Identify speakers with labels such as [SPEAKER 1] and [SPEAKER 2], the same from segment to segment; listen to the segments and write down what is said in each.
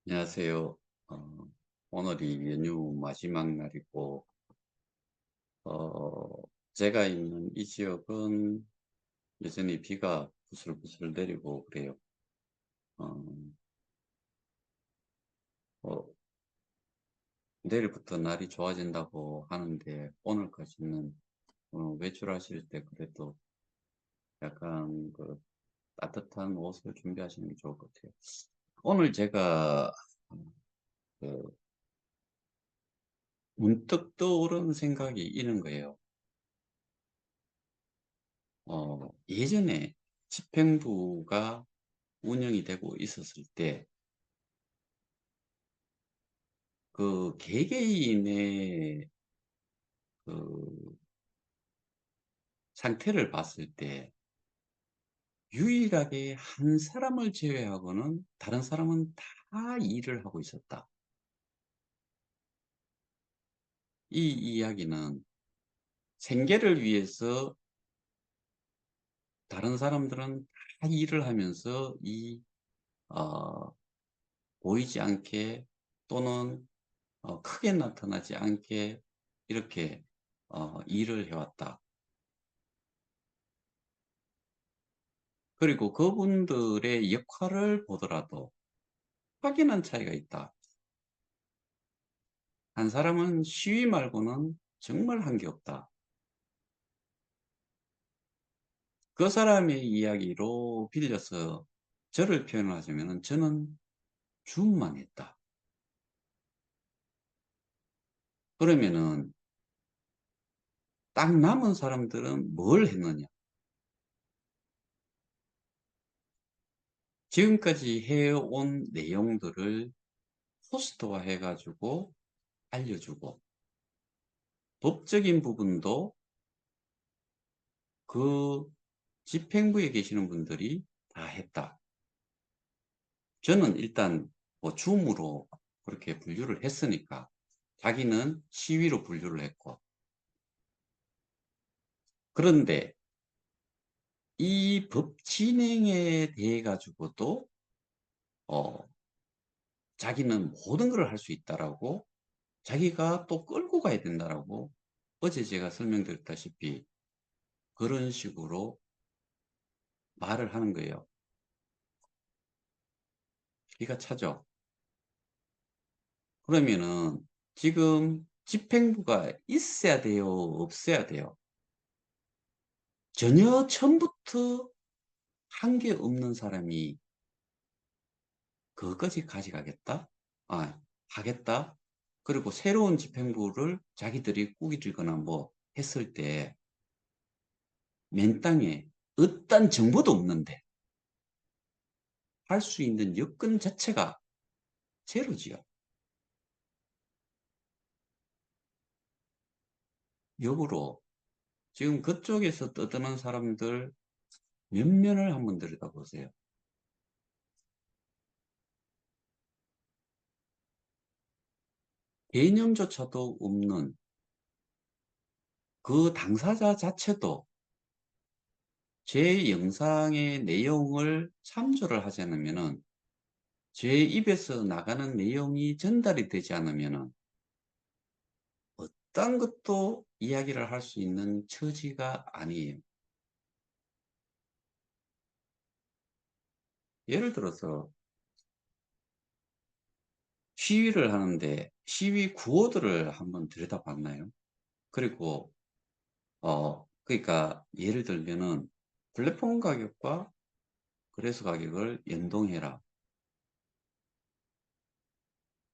[SPEAKER 1] 안녕하세요. 오늘이 연휴 마지막 날이고, 제가 있는 이 지역은 여전히 비가 부슬부슬 내리고 그래요. 어, 어, 내일부터 날이 좋아진다고 하는데, 오늘까지는 외출하실 때 그래도 약간 그 따뜻한 옷을 준비하시는 게 좋을 것 같아요. 오늘 제가 그 문득 떠오른 생각이 이런 거예요. 예전에 집행부가 운영이 되고 있었을 때, 그 개개인의 그 상태를 봤을 때, 유일하게 한 사람을 제외하고는 다른 사람은 다 일을 하고 있었다. 이 이야기는 생계를 위해서 다른 사람들은 다 일을 하면서 어, 보이지 않게 또는 크게 나타나지 않게 이렇게 일을 해왔다. 그리고 그분들의 역할을 보더라도 확연한 차이가 있다. 한 사람은 시위 말고는 정말 한 게 없다. 그 사람의 이야기로 빌려서 저를 표현하자면 저는 줌만 했다. 그러면은 딱 남은 사람들은 뭘 했느냐? 지금까지 해온 내용들을 포스터화 해가지고 알려주고, 법적인 부분도 그 집행부에 계시는 분들이 다 했다. 저는 일단 뭐 줌으로 그렇게 분류를 했으니까 자기는 시위로 분류를 했고, 그런데 이 법 진행에 대해 가지고도 어, 자기는 모든 걸 할 수 있다라고, 자기가 또 끌고 가야 된다라고, 어제 제가 설명드렸다시피 그런 식으로 말을 하는 거예요. 기가 차죠. 그러면은 지금 집행부가 있어야 돼요, 없어야 돼요? 전혀 처음부터 한 게 없는 사람이 그것까지 가져가겠다? 하겠다? 그리고 새로운 집행부를 자기들이 꾸기거나 뭐 했을 때, 맨 땅에 어떤 정보도 없는데 할 수 있는 여건 자체가 제로지요. 역으로 지금 그쪽에서 떠드는 사람들 몇 면을 한번 들여다보세요. 개념조차도 없는 그 당사자 자체도 제 영상의 내용을 참조를 하지 않으면은, 제 입에서 나가는 내용이 전달이 되지 않으면은 어떤 것도 이야기를 할 수 있는 처지가 아니에요. 예를 들어서 시위를 하는데 시위 구호들을 한번 들여다봤나요? 그리고 그러니까 예를 들면은 플랫폼 가격과 거래소 가격을 연동해라.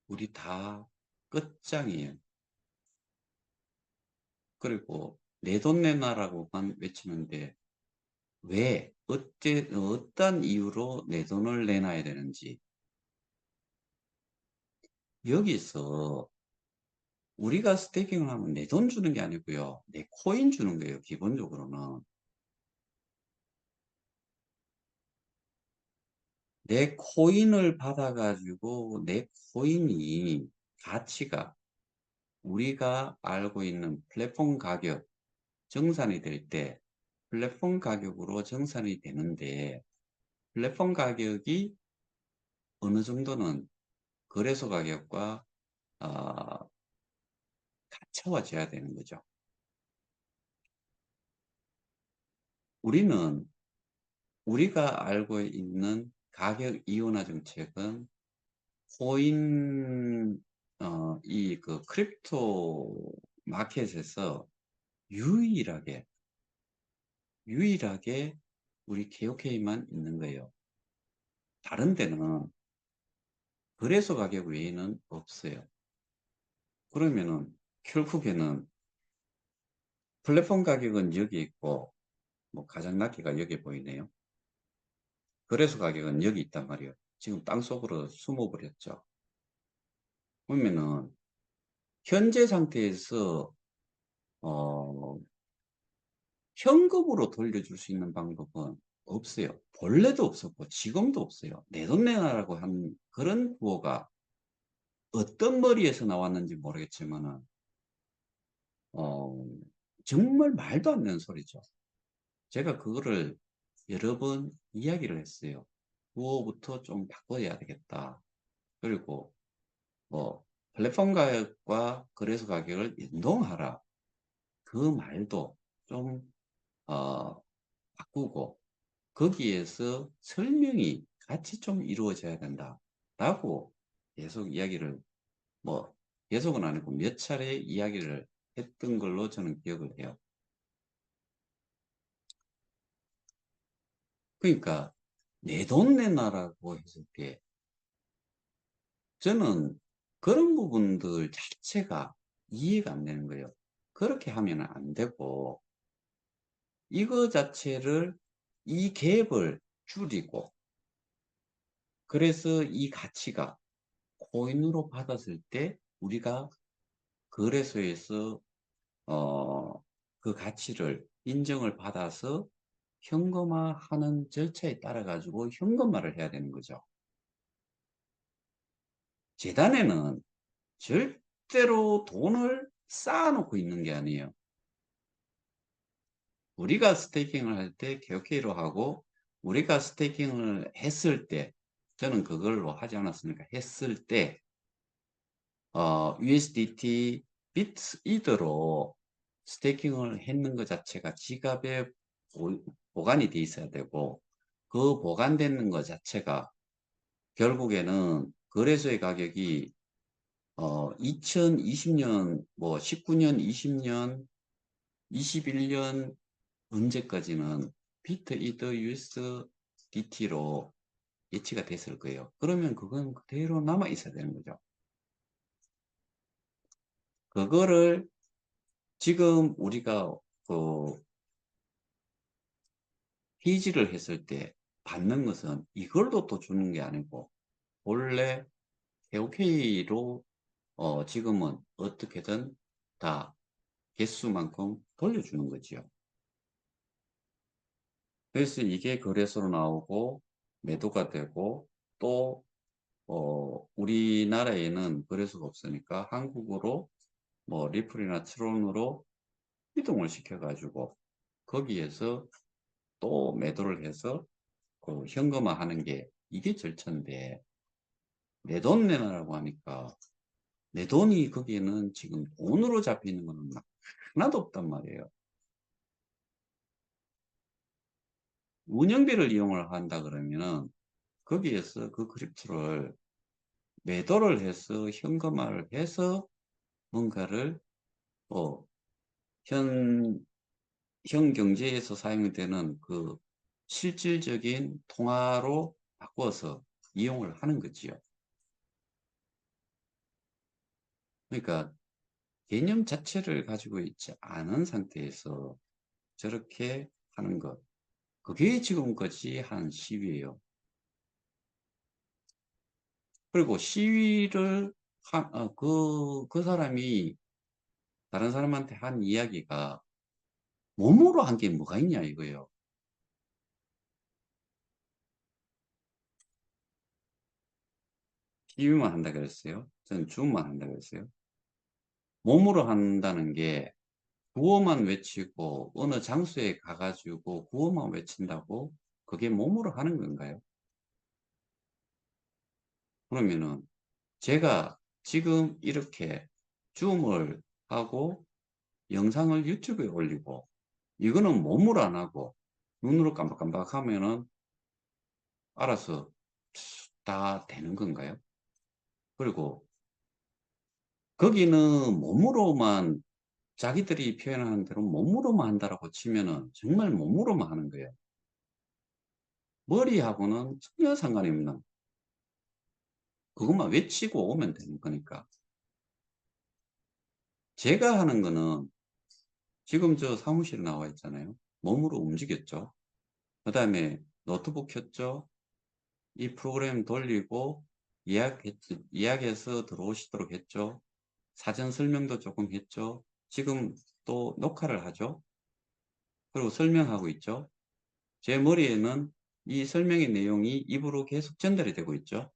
[SPEAKER 1] 우리 다 끝장이에요. 그리고 내 돈 내놔라고만 외치는데 왜, 어떤 이유로 내 돈을 내놔야 되는지. 여기서 우리가 스테이킹을 하면 내 돈 주는 게 아니고요. 내 코인 주는 거예요, 기본적으로는. 내 코인을 받아가지고 내 코인이 가치가 우리가 알고 있는 플랫폼 가격, 정산이 될 때 플랫폼 가격으로 정산이 되는데, 플랫폼 가격이 어느 정도는 거래소 가격과 갖춰져야 되는 거죠. 우리는 우리가 알고 있는 가격 이원화 정책은 코인 이 그 크립토 마켓에서 유일하게 우리 KOK만 있는 거예요. 다른 데는 거래소 가격 외에는 없어요. 그러면은 결국에는 플랫폼 가격은 여기 있고 뭐 가장 낮게가 여기 보이네요. 거래소 가격은 여기 있단 말이에요. 지금 땅속으로 숨어버렸죠. 그러면은 현재 상태에서 어, 현금으로 돌려줄 수 있는 방법은 없어요. 본래도 없었고 지금도 없어요. 내 돈 내놔라고 한 그런 구호가 어떤 머리에서 나왔는지 모르겠지만은 어, 정말 말도 안 되는 소리죠. 제가 그거를 여러 번 이야기를 했어요. 구호부터 좀 바꿔야 되겠다. 그리고 뭐 플랫폼 가격과 거래소 가격을 연동하라. 그 말도 좀 바꾸고 거기에서 설명이 같이 좀 이루어져야 된다라고 계속 이야기를 뭐 계속은 아니고 몇 차례 이야기를 했던 걸로 저는 기억을 해요. 그러니까 내 돈 내놔라고 했을 때 저는 그런 부분들 자체가 이해가 안 되는 거예요. 그렇게 하면 안 되고 이거 자체를 이 갭을 줄이고 그래서 이 가치가 코인으로 받았을 때 우리가 거래소에서 그 가치를 인정을 받아서 현금화하는 절차에 따라 가지고 현금화를 해야 되는 거죠. 재단에는 절대로 돈을 쌓아놓고 있는 게 아니에요. 우리가 스테이킹을 할 때 KOK로 하고 우리가 스테이킹을 했을 때 저는 그걸로 하지 않았으니까 했을 때 USDT 비트이더로 스테이킹을 했는 것 자체가 지갑에 보관이 돼 있어야 되고 그 보관되는 것 자체가 결국에는 거래소의 가격이 2020년 뭐 19년 20년 21년 언제까지는 비트이더 USDT로 예치가 됐을 거예요. 그러면 그건 그대로 남아 있어야 되는 거죠. 그거를 지금 우리가 그 해지를 했을 때 받는 것은 이걸로 또 주는 게 아니고 원래 KOK로 지금은 어떻게든 다 개수만큼 돌려주는 거지요. 그래서 이게 거래소로 나오고 매도가 되고 또 우리나라에는 거래소가 없으니까 한국으로 뭐 리플이나 트론으로 이동을 시켜가지고 거기에서 또 매도를 해서 그 현금화하는 게 이게 절차인데 내 돈 내놔라고 하니까 내 돈이 거기에는 지금 돈으로 잡히는 거는 하나도 없단 말이에요. 운영비를 이용을 한다 그러면은 거기에서 그 크립토를 매도를 해서 현금화를 해서 뭔가를 어, 현, 현 경제에서 사용되는 그 실질적인 통화로 바꿔서 이용을 하는 거지요. 그러니까 개념 자체를 가지고 있지 않은 상태에서 저렇게 하는 것. 그게 지금까지 한 시위예요. 그리고 시위를 그 사람이 다른 사람한테 한 이야기가 몸으로 한 게 뭐가 있냐 이거예요. 시위만 한다 그랬어요. 저는 주문만 한다 그랬어요. 몸으로 한다는 게 구호만 외치고 어느 장소에 가가지고 구호만 외친다고 그게 몸으로 하는 건가요? 그러면은 제가 지금 이렇게 줌을 하고 영상을 유튜브에 올리고 이거는 몸으로 안 하고 눈으로 깜박깜박 하면은 알아서 다 되는 건가요? 그리고 거기는 몸으로만 자기들이 표현하는 대로 몸으로만 한다라고 치면은 정말 몸으로만 하는 거예요. 머리하고는 전혀 상관이 없는 그것만 외치고 오면 되는 거니까. 제가 하는 거는 지금 저 사무실에 나와 있잖아요. 몸으로 움직였죠. 그 다음에 노트북 켰죠. 이 프로그램 돌리고 예약해서 들어오시도록 했죠. 사전 설명도 조금 했죠. 지금 또 녹화를 하죠. 그리고 설명하고 있죠. 제 머리에는 이 설명의 내용이 입으로 계속 전달이 되고 있죠.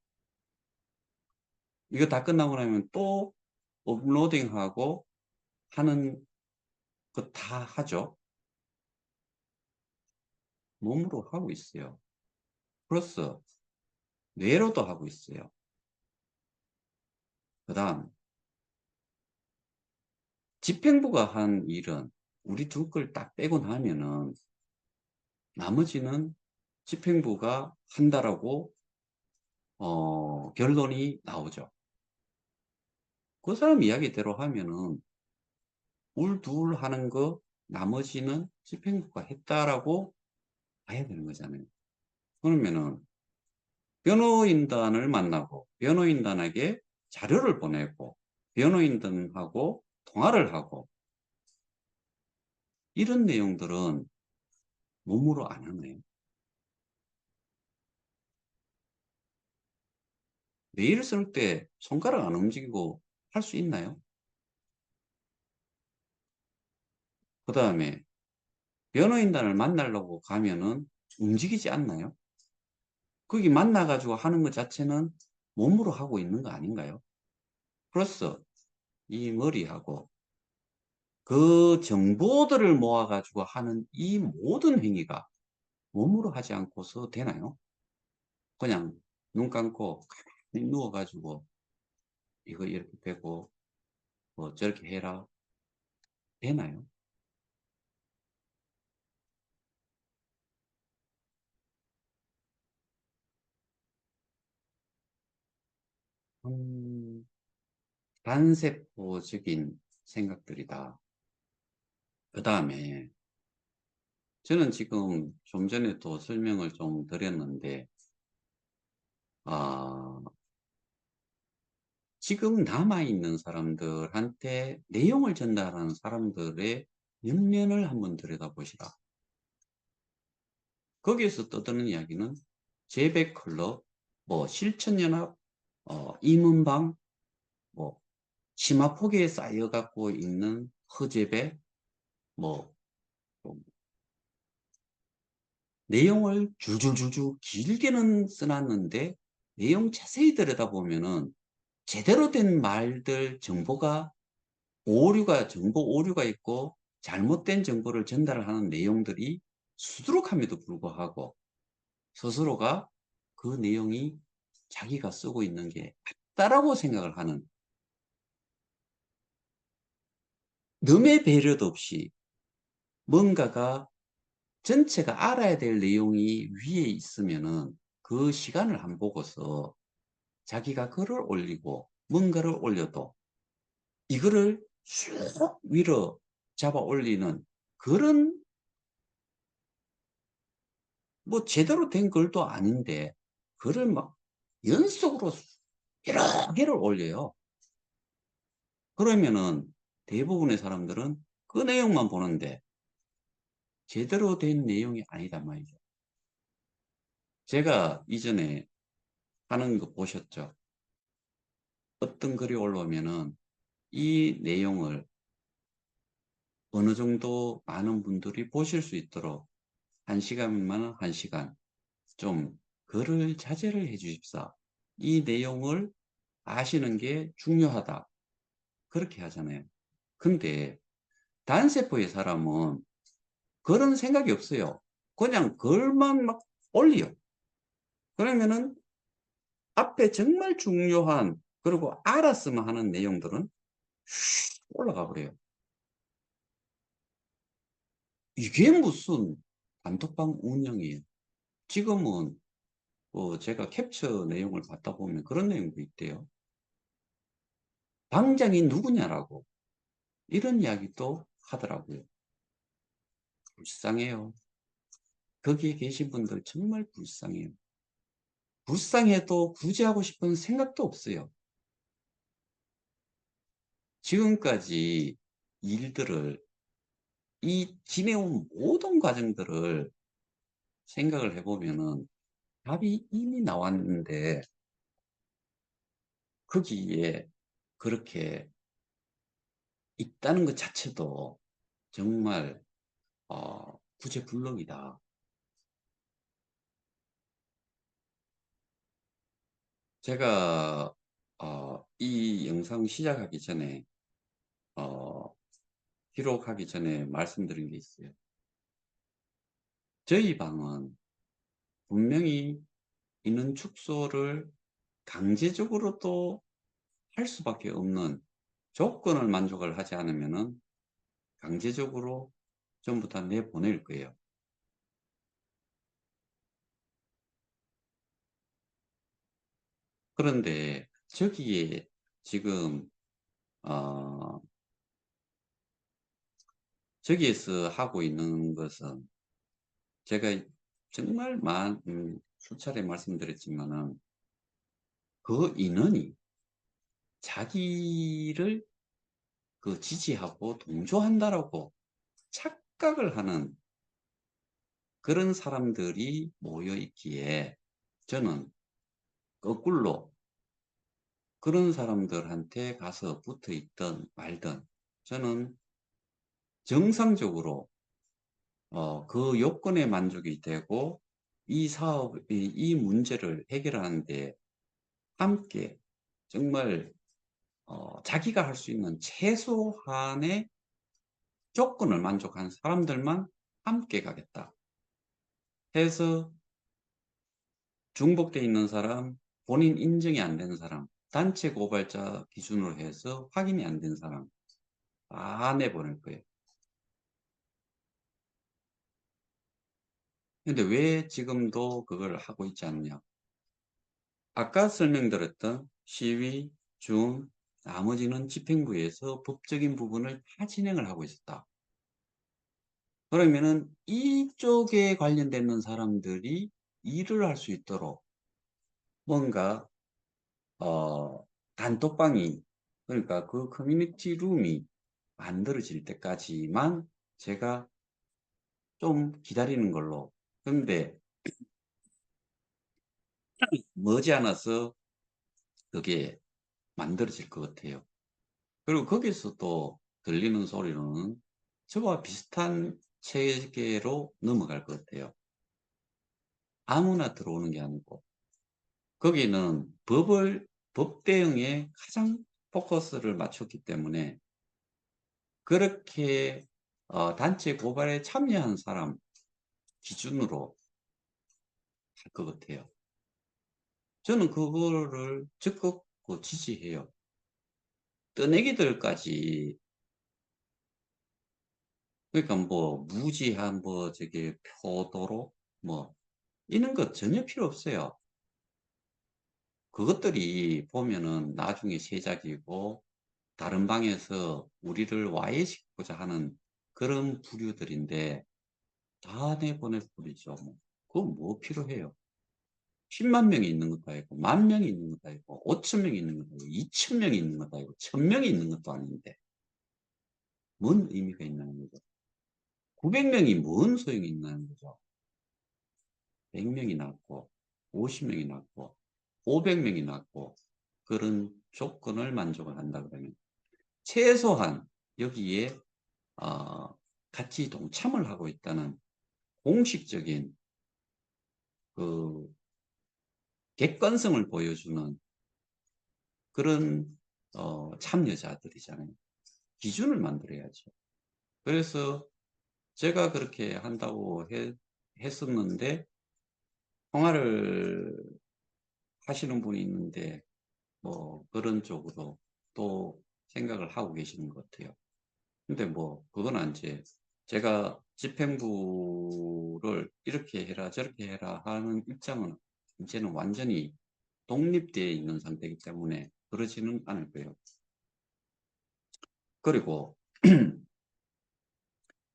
[SPEAKER 1] 이거 다 끝나고 나면 또 업로딩하고 하는 거 다 하죠. 몸으로 하고 있어요. 플러스 뇌로도 하고 있어요. 그 다음 집행부가 한 일은 우리 둘 걸 딱 빼고 나면은 나머지는 집행부가 한다라고 결론이 나오죠. 그 사람 이야기대로 하면은 울둘 하는 거 나머지는 집행부가 했다라고 봐야 되는 거잖아요. 그러면은 변호인단을 만나고 변호인단에게 자료를 보내고 변호인단하고 통화를 하고 이런 내용들은 몸으로 안 하나요? 메일 쓸 때 손가락 안 움직이고 할 수 있나요? 그 다음에 변호인단을 만나려고 가면은 움직이지 않나요? 거기 만나가지고 하는 것 자체는 몸으로 하고 있는 거 아닌가요? 플러스 이 머리하고 그 정보들을 모아가지고 하는 이 모든 행위가 몸으로 하지 않고서 되나요? 그냥 눈 감고 가만히 누워가지고 이거 이렇게 빼고 뭐 저렇게 해라 되나요? 음, 반세포적인 생각들이다. 그 다음에 저는 지금 좀 전에 또 설명을 좀 드렸는데 아, 지금 남아있는 사람들한테 내용을 전달하는 사람들의 면면을 한번 들여다보시라. 거기에서 떠드는 이야기는 재배클럽, 뭐 실천연합, 임은방, 뭐 치마폭에 쌓여 갖고 있는 허재배, 뭐 내용을 줄줄줄줄 길게는 써놨는데 내용 자세히 들여다보면은 제대로 된 말들 정보가 정보 오류가 있고 잘못된 정보를 전달하는 내용들이 수두룩함에도 불구하고 스스로가 그 내용이 자기가 쓰고 있는 게 맞다라고 생각을 하는 남의 배려도 없이 뭔가가 전체가 알아야 될 내용이 위에 있으면은 그 시간을 안 보고서 자기가 글을 올리고 뭔가를 올려도 이거를 쭉 위로 잡아 올리는 그런 뭐 제대로 된 글도 아닌데 글을 막 연속으로 여러 개를 올려요. 그러면은 대부분의 사람들은 그 내용만 보는데 제대로 된 내용이 아니단 말이죠. 제가 이전에 하는 거 보셨죠? 어떤 글이 올라오면은 이 내용을 어느 정도 많은 분들이 보실 수 있도록 1시간이면 1시간 좀 글을 자제를 해 주십사. 이 내용을 아시는 게 중요하다. 그렇게 하잖아요. 근데 단세포의 사람은 그런 생각이 없어요. 그냥 글만 막 올려. 그러면은 앞에 정말 중요한 그리고 알았으면 하는 내용들은 슉 올라가 버려요. 이게 무슨 단톡방 운영이에요. 지금은 제가 캡처 내용을 받다 보면 그런 내용도 있대요. "당장이 누구냐."라고 이런 이야기도 하더라고요. 불쌍해요. 거기에 계신 분들 정말 불쌍해요. 불쌍해도 구제하고 싶은 생각도 없어요. 지금까지 일들을 이 지내온 모든 과정들을 생각을 해 보면은 답이 이미 나왔는데 거기에 그렇게 있다는 것 자체도 정말 구제불능이다. 제가 이 영상 시작하기 전에 어 기록하기 전에 말씀드린 게 있어요. 저희 방은 분명히 인원 축소를 강제적으로 또 할 수밖에 없는 조건을 만족을 하지 않으면은 강제적으로 전부 다 내보낼 거예요. 그런데 저기에 지금 어 저기에서 하고 있는 것은 제가 정말 수차례 말씀드렸지만은 그 인원이 자기를 지지하고 동조한다라고 착각을 하는 그런 사람들이 모여 있기에 저는 거꾸로 그런 사람들한테 가서 붙어 있든 말든 저는 정상적으로 그 요건에 만족이 되고 이 문제를 해결하는 데 함께 정말 자기가 할 수 있는 최소한의 조건을 만족한 사람들만 함께 가겠다 해서 중복돼 있는 사람, 본인 인정이 안 되는 사람, 단체 고발자 기준으로 해서 확인이 안 된 사람 다 내보낼 거예요. 근데 왜 지금도 그걸 하고 있지 않느냐. 아까 설명드렸던 시위, 중, 나머지는 집행부에서 법적인 부분을 다 진행을 하고 있었다. 그러면은 이쪽에 관련되는 사람들이 일을 할 수 있도록 뭔가 단톡방이 그러니까 그 커뮤니티 룸이 만들어질 때까지만 제가 좀 기다리는 걸로. 근데 머지않아서 그게 만들어질 것 같아요. 그리고 거기서 또 들리는 소리는 저와 비슷한 체계로 넘어갈 것 같아요. 아무나 들어오는 게 아니고 거기는 법 대응에 가장 포커스를 맞췄기 때문에 그렇게 단체 고발에 참여한 사람 기준으로 할 것 같아요. 저는 그거를 적극 지지해요. 떠내기들까지 그러니까 뭐 무지한 저기 표도로 뭐 이런 거 전혀 필요 없어요. 그것들이 보면은 나중에 세작이고 다른 방에서 우리를 와해시키고자 하는 그런 부류들인데 다 내보낼 뿐이죠. 뭐. 그건 뭐 필요해요. 10만 명이 있는 것도 아니고, 만 명이 있는 것도 아니고, 5천 명이 있는 것도 아니고, 2천 명이 있는 것도 아니고, 1,000명이 있는 것도 아닌데, 뭔 의미가 있냐는 거죠. 900명이 뭔 소용이 있냐는 거죠. 100명이 낫고, 50명이 낫고, 500명이 낫고, 그런 조건을 만족을 한다 그러면, 최소한 여기에, 어, 같이 동참을 하고 있다는 공식적인 그 객관성을 보여주는 그런 참여자들이잖아요. 기준을 만들어야죠. 그래서 제가 그렇게 한다고 했었는데 통화를 하시는 분이 있는데 뭐 그런 쪽으로 또 생각을 하고 계시는 것 같아요. 근데 뭐 그건 이제 제가 집행부를 이렇게 해라 저렇게 해라 하는 입장은 이제는 완전히 독립되어 있는 상태이기 때문에 그러지는 않을 거예요. 그리고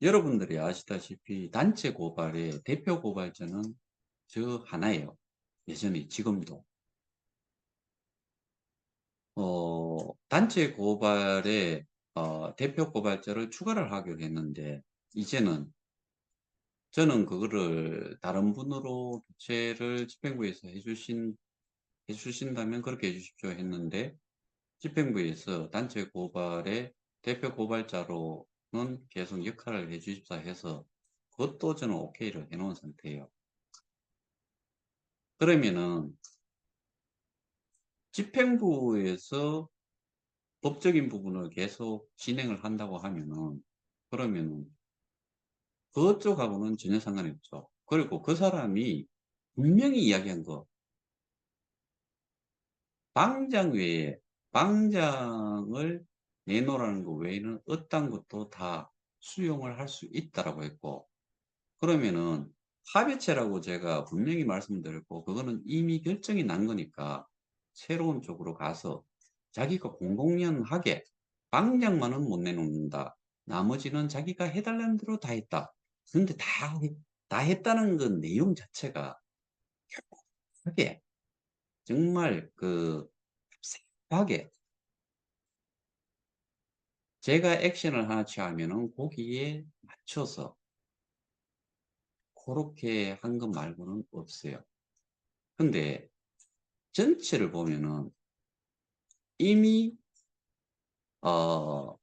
[SPEAKER 1] 여러분들이 아시다시피 단체 고발의 대표 고발자는 저 하나예요. 여전히 지금도. 단체 고발에 대표 고발자를 추가를 하기로 했는데 이제는 저는 그거를 다른 분으로 교체를 집행부에서 해주신다면 그렇게 해주십시오 했는데 집행부에서 단체 고발의 대표 고발자로는 계속 역할을 해주십사 해서 그것도 저는 오케이를 해놓은 상태예요. 그러면은 집행부에서 법적인 부분을 계속 진행을 한다고 하면은 그러면은 그쪽하고는 전혀 상관이 없죠. 그리고 그 사람이 분명히 이야기한 거 방장 외에 방장을 내놓으라는 것 외에는 어떤 것도 다 수용을 할 수 있다라고 했고 그러면은 합의체라고 제가 분명히 말씀드렸고 그거는 이미 결정이 난 거니까 새로운 쪽으로 가서 자기가 공공연하게 방장만은 못 내놓는다. 나머지는 자기가 해달라는 대로 다 했다. 근데 다 했다는 그 내용 자체가 하게 정말 sep하게 제가 액션을 하나 취하면은 거기에 맞춰서 그렇게 한 것 말고는 없어요. 근데 전체를 보면은 이미 어,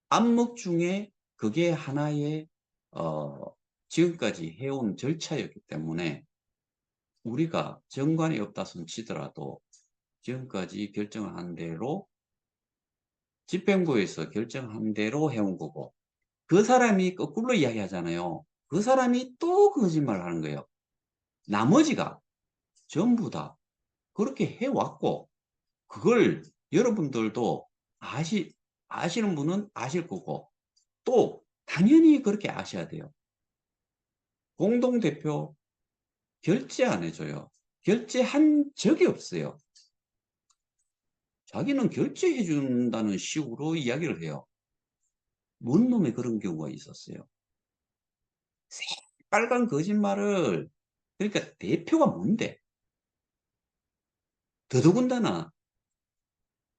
[SPEAKER 1] 암묵 중에 그게 하나의 어, 지금까지 해온 절차였기 때문에 우리가 정관이 없다 손 치더라도 지금까지 결정을 한 대로 집행부에서 결정한 대로 해온 거고 그 사람이 거꾸로 이야기하잖아요. 그 사람이 또 거짓말을 하는 거예요. 나머지가 전부 다 그렇게 해왔고 그걸 여러분들도 아시는 분은 아실 거고 또 당연히 그렇게 아셔야 돼요. 공동대표 결제 안 해줘요. 결제한 적이 없어요. 자기는 결제해 준다는 식으로 이야기를 해요. 뭔 놈의 그런 경우가 있었어요. 빨간 거짓말을 그러니까 대표가 뭔데? 더더군다나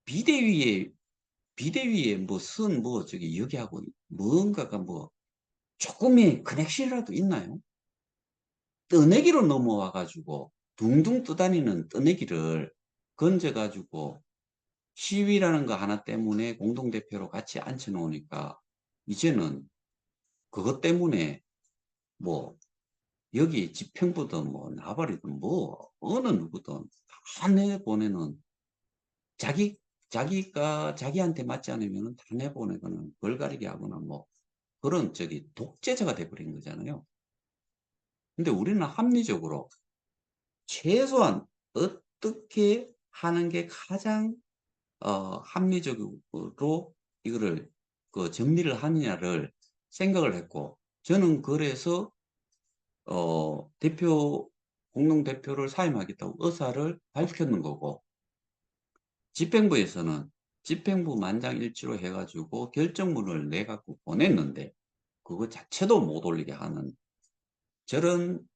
[SPEAKER 1] 비대위에 비대위에 뭐 저기 여기하고 뭔가가 뭐 조금의 커넥션이라도 있나요? 떠내기로 넘어와 가지고 둥둥 떠다니는 떠내기를 건져 가지고 시위라는 거 하나 때문에 공동대표로 같이 앉혀 놓으니까 이제는 그것 때문에 뭐 여기 집행부든 뭐 나발이든 뭐 어느 누구든 다 내보내는 자기가 자기한테 맞지 않으면 다 내보내거나 벌가리게 하거나 뭐 그런 저기 독재자가 돼버린 거잖아요. 근데 우리는 합리적으로 최소한 어떻게 하는 게 가장 합리적으로 이거를 정리를 하느냐를 생각을 했고 저는 그래서 공동대표를 사임하겠다고 의사를 밝혔는 거고 집행부에서는 집행부 만장일치로 해가지고 결정문을 내갖고 보냈는데 그거 자체도 못 올리게 하는 저런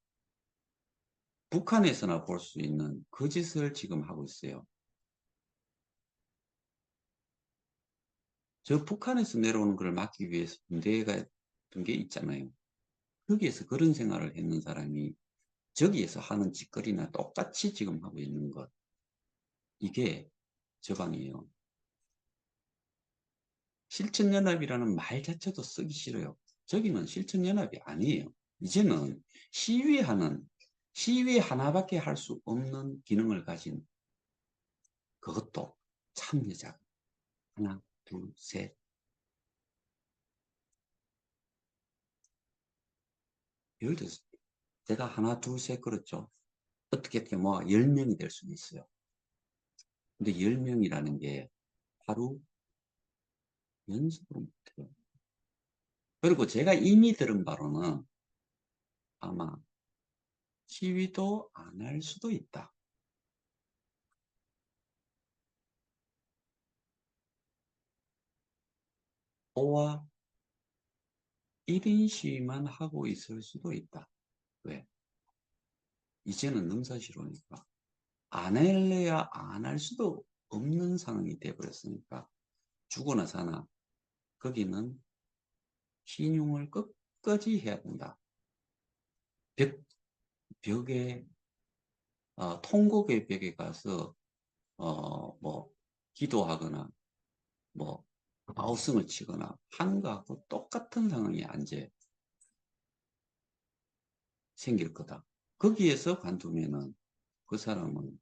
[SPEAKER 1] 북한에서나 볼 수 있는 그 짓을 지금 하고 있어요. 저 북한에서 내려오는 걸 막기 위해서 군대가 둔 게 있잖아요. 거기에서 그런 생활을 했는 사람이 저기에서 하는 짓거리나 똑같이 지금 하고 있는 것. 이게 저방이에요. 실천연합이라는 말 자체도 쓰기 싫어요. 저기는 실천연합이 아니에요. 이제는 시위 하나밖에 할 수 없는 기능을 가진 그것도 참여자 하나, 둘, 셋. 예를 들어서 제가 하나, 둘, 셋 그렇죠. 어떻게 뭐 10명이 될 수도 있어요. 근데 10명이라는 게 하루 연습을 못해요. 그리고 제가 이미 들은 바로는 아마 시위도 안 할 수도 있다. 오와 1인 시위만 하고 있을 수도 있다. 왜? 이제는 능사시로니까. 안 할래야 안 할 수도 없는 상황이 돼버렸으니까. 죽어나 사나 거기는 신용을 끝까지 해야 된다. 벽, 벽에 통곡의 벽에 가서 뭐 기도하거나 뭐 아우성을 치거나 하는 거하고 똑같은 상황이 이제 생길 거다. 거기에서 관두면은 그 사람은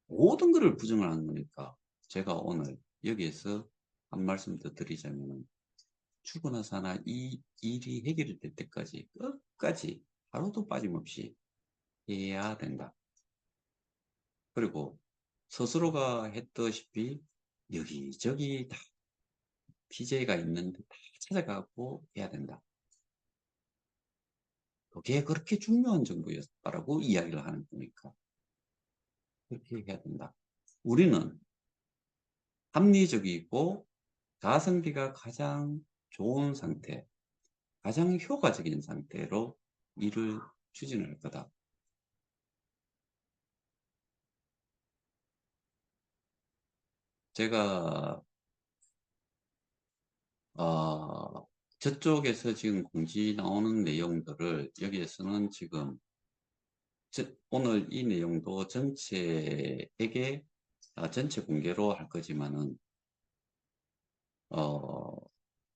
[SPEAKER 1] 모든 것을 부정을 하는 거니까 제가 오늘 여기에서 한 말씀 더 드리자면은 죽어나 사나 이 일이 해결될 때까지 끝까지 하루도 빠짐없이 해야 된다. 그리고 스스로가 했다시피 여기저기 다 PJ가 있는데 다 찾아가고 해야 된다. 그게 그렇게 중요한 정도였다라고 이야기를 하는 거니까 그렇게 해야 된다. 우리는 합리적이고 가성비가 가장 좋은 상태, 가장 효과적인 상태로 일을 추진할 거다. 제가 저쪽에서 지금 공지 나오는 내용들을 여기에서는 지금 오늘 이 내용도 전체에게 전체 공개로 할 거지만은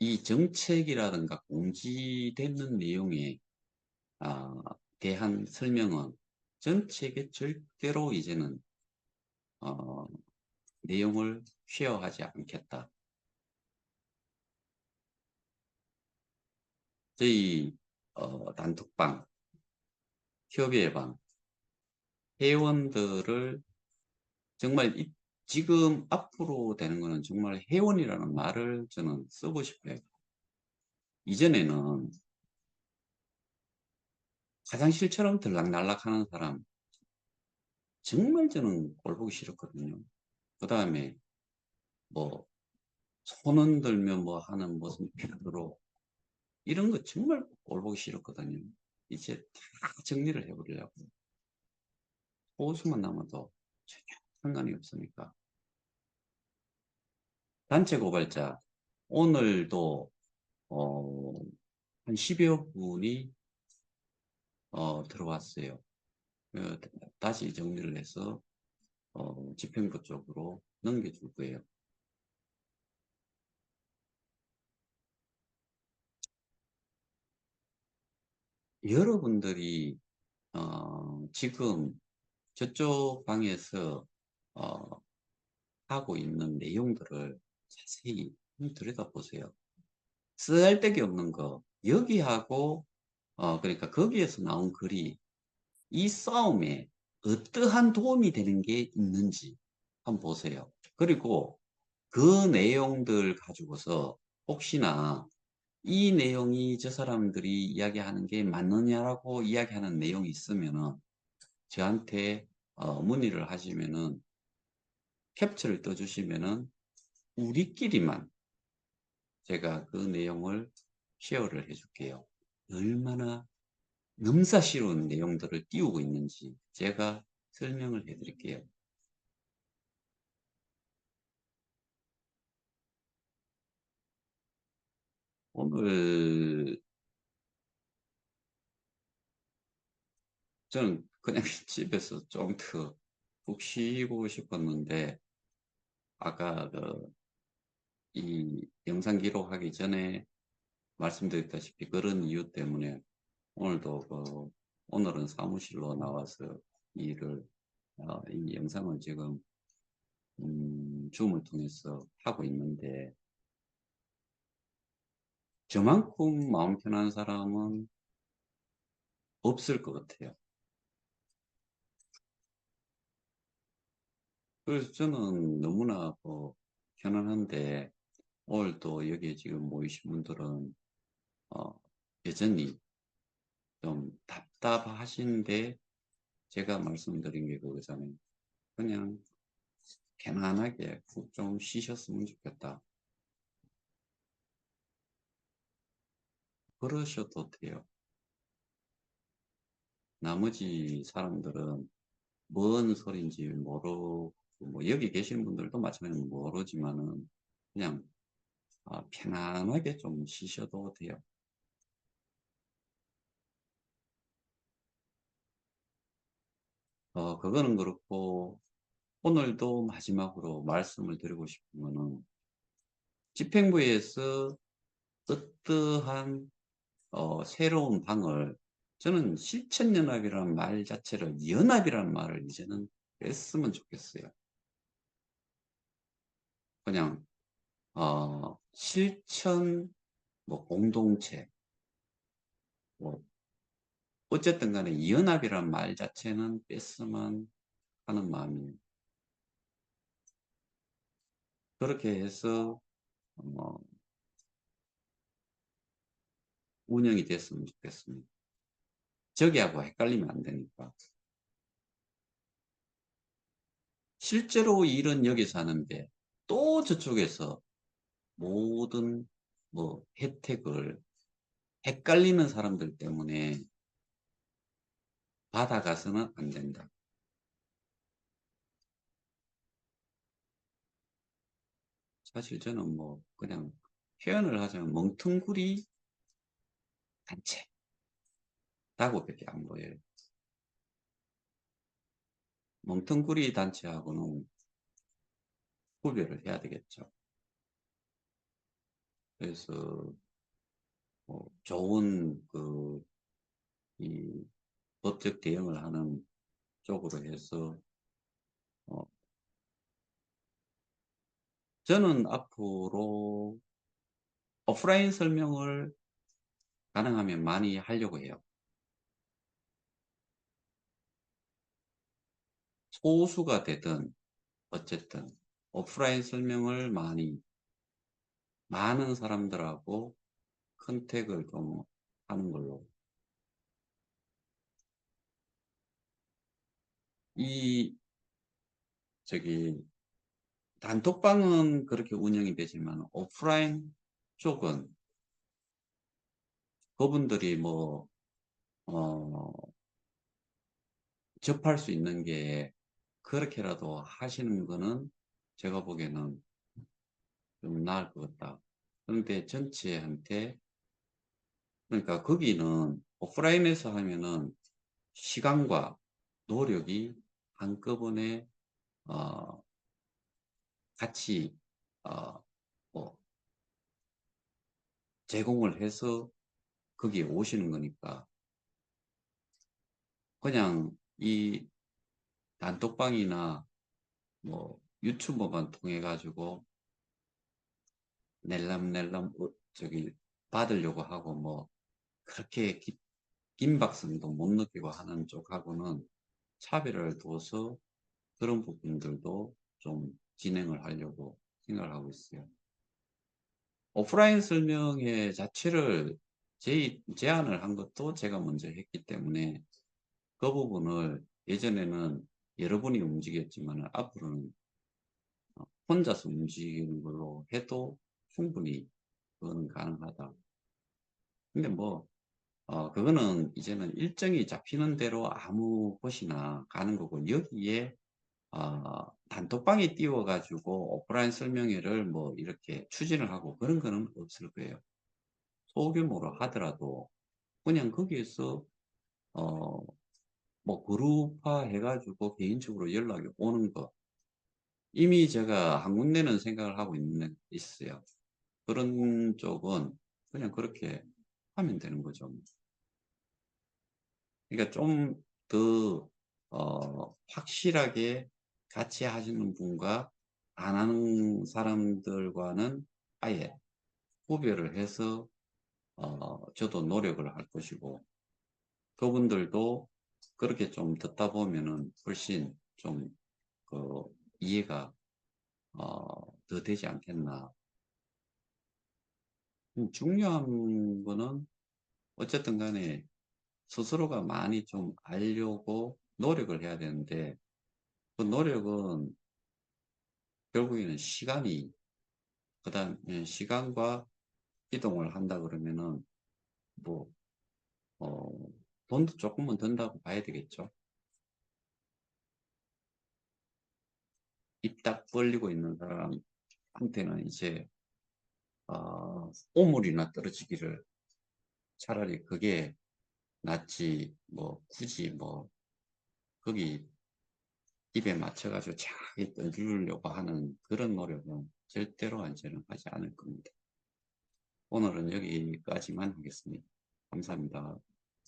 [SPEAKER 1] 이 정책이라든가 공지되는 내용에 대한 설명은 정책에 절대로 이제는 어, 내용을 쉐어하지 않겠다. 저희 단톡방, 협의회방 회원들을 정말 지금 앞으로 되는 거는 정말 회원이라는 말을 저는 쓰고 싶어요. 이전에는 화장실처럼 들락날락 하는 사람 정말 저는 꼴보기 싫었거든요. 그 다음에 뭐 손 흔들면 뭐 하는 무슨 표로 이런 거 정말 꼴보기 싫었거든요. 이제 다 정리를 해버리려고. 호수만 남아도 전혀 상관이 없으니까. 단체 고발자 오늘도 어, 한 10여 분이 들어왔어요. 어, 다시 정리를 해서 집행부 쪽으로 넘겨줄 거예요. 여러분들이 지금 저쪽 방에서 어, 하고 있는 내용들을 자세히 들여다보세요. 쓰잘데기 없는 거 여기하고 그러니까 거기에서 나온 글이 이 싸움에 어떠한 도움이 되는 게 있는지 한번 보세요. 그리고 그 내용들 가지고서 혹시나 이 내용이 저 사람들이 이야기하는 게 맞느냐라고 이야기하는 내용이 있으면은 저한테 문의를 하시면은 캡처를 떠주시면은 우리끼리만 제가 그 내용을 쉐어를 해줄게요. 얼마나 넘사시러운 내용들을 띄우고 있는지 제가 설명을 해드릴게요. 오늘 저는 그냥 집에서 좀 더 푹 쉬고 싶었는데 아까 이 영상 기록하기 전에 말씀드렸다시피 그런 이유 때문에 오늘도 오늘은 사무실로 나와서 일을 이 영상을 지금 줌을 통해서 하고 있는데 저만큼 마음 편한 사람은 없을 것 같아요. 그래서 저는 너무나 편안한데, 오늘 또 여기 지금 모이신 분들은, 어, 여전히 좀 답답하신데, 제가 말씀드린 게 그거잖아요. 그냥 편안하게 푹 좀 쉬셨으면 좋겠다. 그러셔도 돼요. 나머지 사람들은 뭔 소린지 모르고, 뭐 여기 계신 분들도 마찬가지로 모르지만은, 그냥 편안하게 좀 쉬셔도 돼요. 그거는 그렇고, 오늘도 마지막으로 말씀을 드리고 싶은 거는, 집행부에서 어떠한 새로운 방을, 저는 실천연합이라는 말 자체를 연합이라는 말을 이제는 뺐으면 좋겠어요. 그냥 실천 뭐 공동체, 뭐 어쨌든 간에 연합이라는 말 자체는 뺐으면 하는 마음이에요. 그렇게 해서 뭐 운영이 됐으면 좋겠습니다. 저기하고 헷갈리면 안 되니까. 실제로 일은 여기서 하는데 또 저쪽에서 모든 뭐 혜택을 헷갈리는 사람들 때문에 받아가서는 안 된다. 사실 저는 뭐 그냥 표현을 하자면 멍텅구리 단체라고밖에 안 보여요. 멍텅구리 단체하고는 구별을 해야 되겠죠. 그래서 좋은 이 법적 대응을 하는 쪽으로 해서 어, 저는 앞으로 오프라인 설명을 가능하면 많이 하려고 해요. 소수가 되든 어쨌든 오프라인 설명을 많은 사람들하고 컨택을 좀 하는 걸로. 이 저기 단톡방은 그렇게 운영이 되지만 오프라인 쪽은 그분들이 어, 접할 수 있는 게 그렇게라도 하시는 거는 제가 보기에는 좀 나을 것 같다. 그런데 전체한테, 그러니까 거기는 오프라인에서 하면은 시간과 노력이 한꺼번에 어, 같이 어, 뭐 제공을 해서 거기에 오시는 거니까 그냥 이 단톡방이나 뭐 유튜버만 통해 가지고 낼람낼람 저기 받으려고 하고 뭐 그렇게 긴박성도 못 느끼고 하는 쪽하고는 차별을 둬서 그런 부분들도 좀 진행을 하려고 생각을 하고 있어요. 오프라인 설명회 자체를 제안을 한 것도 제가 먼저 했기 때문에 그 부분을 예전에는 여러분이 움직였지만 앞으로는 혼자서 움직이는 걸로 해도 충분히 그거는 가능하다. 근데 그거는 이제는 일정이 잡히는 대로 아무 곳이나 가는 거고, 여기에, 단톡방에 띄워가지고 오프라인 설명회를 뭐 이렇게 추진을 하고 그런 거는 없을 거예요. 소규모로 하더라도 그냥 거기에서, 어, 뭐 그룹화 해가지고 개인적으로 연락이 오는 거. 이미 제가 한 군데는 생각을 하고 있어요. 그런 쪽은 그냥 그렇게 하면 되는 거죠. 그러니까 좀 더, 확실하게 같이 하시는 분과 안 하는 사람들과는 아예 구별을 해서, 저도 노력을 할 것이고, 그분들도 그렇게 좀 듣다 보면은 훨씬 좀, 그, 이해가 더 되지 않겠나. 중요한 거는 어쨌든 간에 스스로가 많이 좀 알려고 노력을 해야 되는데, 그 노력은 결국에는 시간이, 그 다음에 시간과 이동을 한다 그러면은, 뭐, 어, 돈도 조금은 든다고 봐야 되겠죠. 입 딱 벌리고 있는 사람한테는 이제, 오물이나 떨어지기를 차라리 그게 낫지, 뭐, 굳이 뭐, 거기 입에 맞춰가지고 잘 떠주려고 하는 그런 노력은 절대로 저는 하지 않을 겁니다. 오늘은 여기까지만 하겠습니다. 감사합니다.